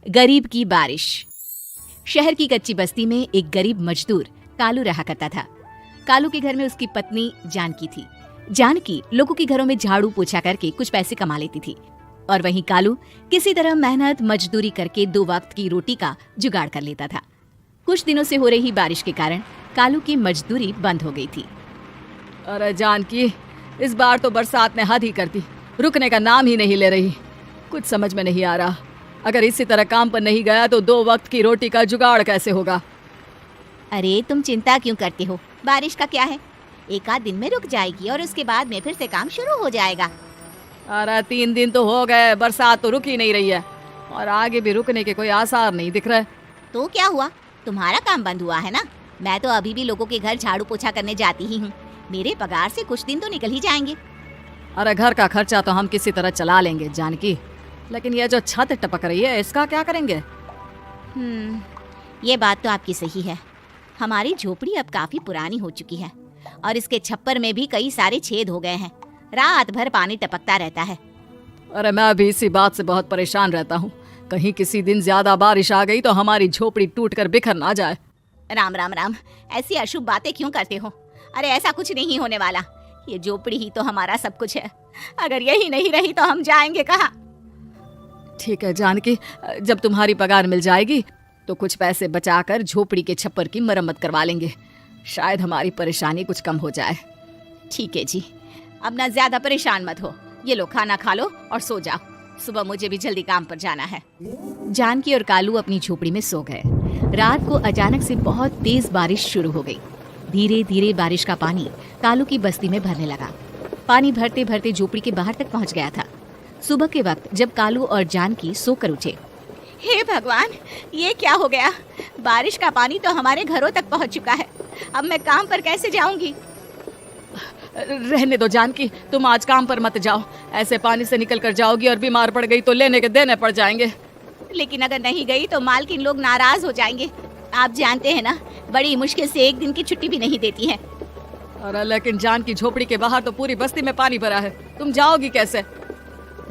गरीब की बारिश। शहर की कच्ची बस्ती में एक गरीब मजदूर कालू रहा करता था। कालू के घर में उसकी पत्नी जानकी थी। जानकी लोगों के घरों में झाड़ू पोछा करके कुछ पैसे कमा लेती थी और वहीं कालू किसी तरह मेहनत मजदूरी करके 2 वक्त की रोटी का जुगाड़ कर लेता था। कुछ दिनों से हो रही बारिश के कारण कालू की मजदूरी बंद हो गई थी। अरे जानकी, इस बार तो बरसात ने हद ही कर दी, रुकने का नाम ही नहीं ले रही। कुछ समझ में नहीं आ रहा, अगर इसी तरह काम पर नहीं गया तो 2 वक्त की रोटी का जुगाड़ कैसे होगा। अरे तुम चिंता क्यों करते हो, बारिश का क्या है, 1 आध दिन में रुक जाएगी और उसके बाद में फिर से काम शुरू हो जाएगा। अरे 3 दिन तो हो गए, बरसात तो रुक ही नहीं रही है और आगे भी रुकने के कोई आसार नहीं दिख रहे। तो क्या हुआ, तुम्हारा काम बंद हुआ है ना। मैं तो अभी भी लोगों के घर झाड़ू पोछा करने जाती ही हूँ। मेरे पगार से कुछ दिन तो निकल ही जाएंगे। अरे घर का खर्चा तो हम किसी तरह चला लेंगे जानकी, लेकिन ये जो छत टपक रही है इसका क्या करेंगे। ये बात तो आपकी सही है। हमारी झोपड़ी अब काफी पुरानी हो चुकी है और इसके छप्पर में भी कई सारे छेद हो गए हैं। रात भर पानी टपकता रहता है। अरे मैं भी इसी बात से बहुत परेशान रहता हूँ, कहीं किसी दिन ज्यादा बारिश आ गई तो हमारी झोपड़ी टूटकर बिखर ना जाए। राम राम राम, ऐसी अशुभ बातें क्यों करते हो। अरे ऐसा कुछ नहीं होने वाला, ये झोपड़ी ही तो हमारा सब कुछ है। अगर यही नहीं रही तो हम जाएंगे कहाँ। ठीक है जानकी, जब तुम्हारी पगार मिल जाएगी तो कुछ पैसे बचाकर झोपड़ी के छप्पर की मरम्मत करवा लेंगे, शायद हमारी परेशानी कुछ कम हो जाए। ठीक है जी, अब ना ज्यादा परेशान मत हो। ये लो खाना खा लो और सो जाओ, सुबह मुझे भी जल्दी काम पर जाना है। जानकी और कालू अपनी झोपड़ी में सो गए। रात को अचानक से बहुत तेज बारिश शुरू हो गई। धीरे धीरे बारिश का पानी कालू की बस्ती में भरने लगा। पानी भरते भरते झोपड़ी के बाहर तक पहुंच गया था। सुबह के वक्त जब कालू और जानकी सोकर उठे, हे भगवान, ये क्या हो गया। बारिश का पानी तो हमारे घरों तक पहुंच चुका है। अब मैं काम पर कैसे जाऊंगी। रहने दो जानकी, तुम आज काम पर मत जाओ। ऐसे पानी से निकल कर जाओगी और बीमार पड़ गई तो लेने के देने पड़ जाएंगे। लेकिन अगर नहीं गई तो मालकिन लोग नाराज हो जाएंगे। आप जानते हैं ना, बड़ी मुश्किल से 1 दिन की छुट्टी भी नहीं देती है। अरे लेकिन जानकी, झोपड़ी के बाहर तो पूरी बस्ती में पानी भरा है, तुम जाओगी कैसे।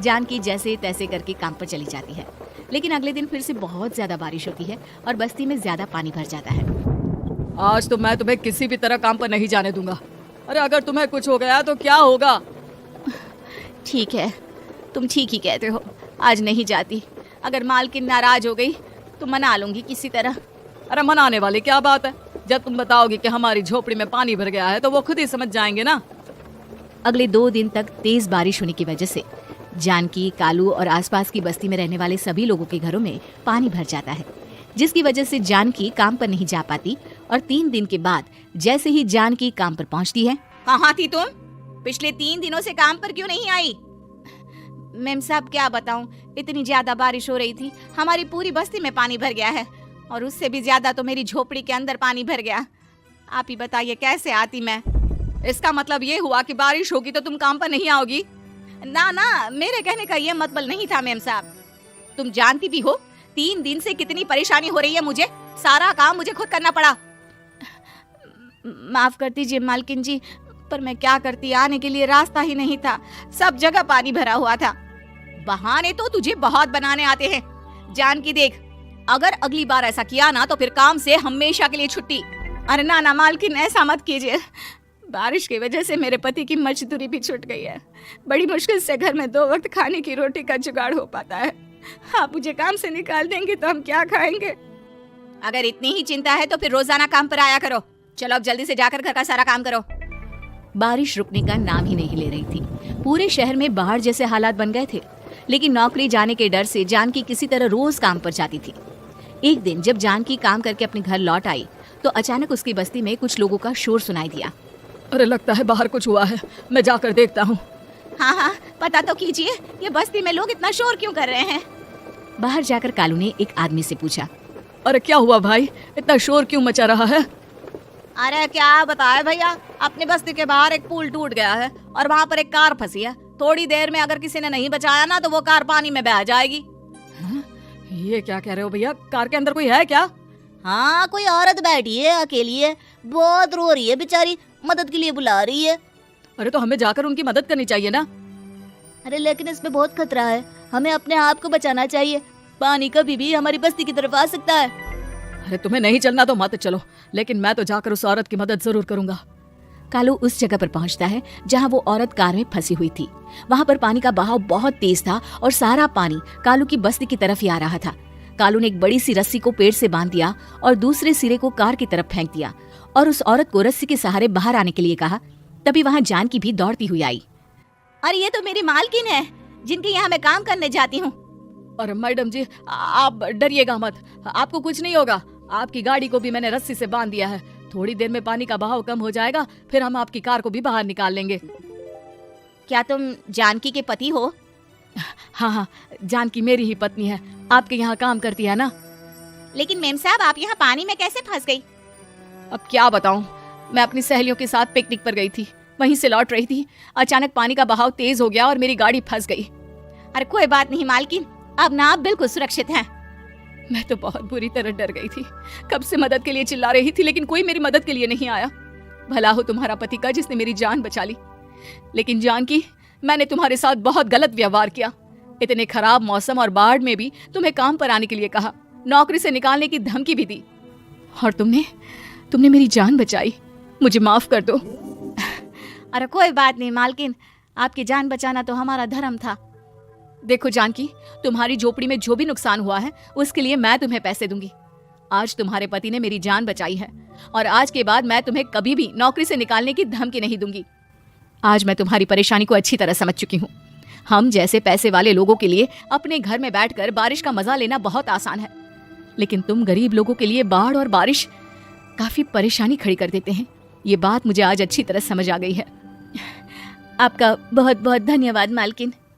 जानकी जैसे तैसे करके काम पर चली जाती है, लेकिन अगले दिन फिर से बहुत ज्यादा बारिश होती है और बस्ती में ज्यादा पानी भर जाता है। आज तो मैं तुम्हें किसी भी तरह काम पर नहीं जाने दूंगा। अरे अगर तुम्हें कुछ हो गया तो क्या होगा। ठीक है, तुम ठीक ही कहते हो, आज नहीं जाती। अगर मालकिन नाराज हो गई तो मना लूंगी किसी तरह। अरे मनाने वाली क्या बात है, जब तुम बताओगी कि हमारी झोपड़ी में पानी भर गया है तो वो खुद ही समझ जाएंगे ना। अगले 2 दिन तक तेज बारिश होने की वजह से जानकी, कालू और आसपास की बस्ती में रहने वाले सभी लोगों के घरों में पानी भर जाता है, जिसकी वजह से जानकी काम पर नहीं जा पाती। और 3 दिन के बाद जैसे ही जानकी काम पर पहुंचती है, कहाँ थी तुम? पिछले 3 दिनों से काम पर क्यों नहीं आई? मैम साहब क्या बताऊं, इतनी ज्यादा बारिश हो रही थी, हमारी पूरी बस्ती में पानी भर गया है और उससे भी ज्यादा तो मेरी झोपड़ी के अंदर पानी भर गया। आप ही बताइए कैसे आती मैं। इसका मतलब ये हुआ कि बारिश होगी तो तुम काम पर नहीं आओगी। ना ना, मेरे कहने का ये मतलब नहीं था मैम साहब। तुम जानती भी हो 3 दिन से कितनी परेशानी हो रही है मुझे, सारा काम मुझे खुद करना पड़ा। माफ कर दीजिए मालकिन जी, पर मैं क्या करती, आने के लिए रास्ता ही नहीं था, सब जगह पानी भरा हुआ था। बहाने तो तुझे बहुत बनाने आते हैं। जानकी देख, अगर अगली बार ऐसा किया ना तो फिर काम से हमेशा के लिए छुट्टी। अरे ना ना मालकिन, ऐसा मत कीजिए। बारिश की वजह से मेरे पति की मजदूरी भी छूट गई है। बड़ी मुश्किल से घर में 2 वक्त खाने की रोटी का जुगाड़ हो पाता है। आप मुझे काम से निकाल देंगे तो हम क्या खाएंगे। अगर इतनी ही चिंता है तो फिर रोजाना काम पर आया करो। चलो अब जल्दी से जाकर घर का सारा काम करो। बारिश रुकने का नाम ही नहीं ले रही थी। पूरे शहर में बाढ़ जैसे हालात बन गए थे, लेकिन नौकरी जाने के डर से जानकी किसी तरह रोज काम पर जाती थी। एक दिन जब जानकी काम करके अपने घर लौट आई तो अचानक उसकी बस्ती में कुछ लोगों का शोर सुनाई दिया। अरे लगता है बाहर कुछ हुआ है, मैं जाकर देखता हूँ। हाँ, पता तो कीजिए, ये बस्ती में लोग इतना शोर क्यों कर रहे हैं। बाहर जाकर कालू ने एक आदमी से पूछा, अरे क्या हुआ भाई, इतना शोर क्यों मचा रहा है। अरे क्या बताए भैया, अपनी बस्ती के बाहर एक पुल टूट गया है और वहाँ पर एक कार फंसी है। थोड़ी देर में अगर किसी ने नहीं बचाया ना तो वो कार पानी में बह जाएगी। ये क्या कह रहे हो भैया, कार के अंदर कोई है क्या। हाँ, कोई औरत बैठी है, अकेली है, बहुत रो रही है बेचारी, मदद के लिए बुला रही है। अरे तो हमें जाकर उनकी मदद करनी चाहिए ना। अरे लेकिन इसमें बहुत खतरा है, हमें अपने आप को बचाना चाहिए। पानी कभी भी हमारी बस्ती की तरफ आ सकता है। अरे तुम्हें नहीं चलना तो मत चलो, लेकिन मैं तो जाकर उस औरत की मदद जरूर करूंगा। कालू उस जगह पर पहुंचता है जहां वो औरत कार में फंसी हुई थी। वहां पर पानी का बहाव बहुत तेज था और सारा पानी कालू की बस्ती की तरफ ही आ रहा था। कालू ने एक बड़ी सी रस्सी को पेड़ से बांध दिया और दूसरे सिरे को कार की तरफ फेंक दिया और उस औरत को रस्सी के सहारे बाहर आने के लिए कहा। तभी वहां जानकी भी दौड़ती हुई आई। अरे ये तो मेरी मालकिन है जिनके यहाँ मैं काम करने जाती हूँ। और मैडम जी आप डरिएगा मत, आपको कुछ नहीं होगा। आपकी गाड़ी को भी मैंने रस्सी से बांध दिया है। थोड़ी देर में पानी का बहाव कम हो जाएगा, फिर हम आपकी कार को भी बाहर निकाल लेंगे। क्या तुम जानकी के पति हो? हाँ हाँ, जानकी मेरी ही पत्नी है, आपके यहाँ काम करती है ना। लेकिन मेम साहब आप यहाँ पानी में कैसे फंस गई? अब क्या बताऊं, मैं अपनी सहेलियों के साथ पिकनिक पर गई थी, वहीं से लौट रही थी। अचानक पानी का बहाव तेज हो गया और मेरी गाड़ी फंस गई। अरे कोई बात नहीं मालकिन, अब ना आप बिल्कुल सुरक्षित हैं। मैं तो बहुत बुरी तरह डर गई थी। कब से मदद के लिए चिल्ला रही थी, लेकिन कोई मेरी मदद के लिए नहीं आया। भला हो तुम्हारा पति का जिसने मेरी जान बचा ली। लेकिन जानकी, मैंने तुम्हारे साथ बहुत गलत व्यवहार किया। इतने खराब मौसम और बाढ़ में भी तुम्हें काम पर आने के लिए कहा, नौकरी से निकालने की धमकी भी दी, और तुमने मेरी जान बचाई। मुझे माफ कर दो। अरे कोई बात नहीं मालकिन, आपकी जान बचाना तो हमारा धर्म था। देखो जानकी, तुम्हारी झोपड़ी में जो भी नुकसान हुआ है उसके लिए मैं तुम्हें पैसे दूंगी। आज तुम्हारे पति ने मेरी जान बचाई है और आज के बाद मैं तुम्हें कभी भी नौकरी से निकालने की धमकी नहीं दूंगी। आज मैं तुम्हारी परेशानी को अच्छी तरह समझ चुकी हूँ। हम जैसे पैसे वाले लोगों के लिए अपने घर में बैठकर बारिश का मजा लेना बहुत आसान है, लेकिन तुम गरीब लोगों के लिए बाढ़ और बारिश काफी परेशानी खड़ी कर देते हैं। ये बात मुझे आज अच्छी तरह समझ आ गई है। आपका बहुत बहुत धन्यवाद मालकिन।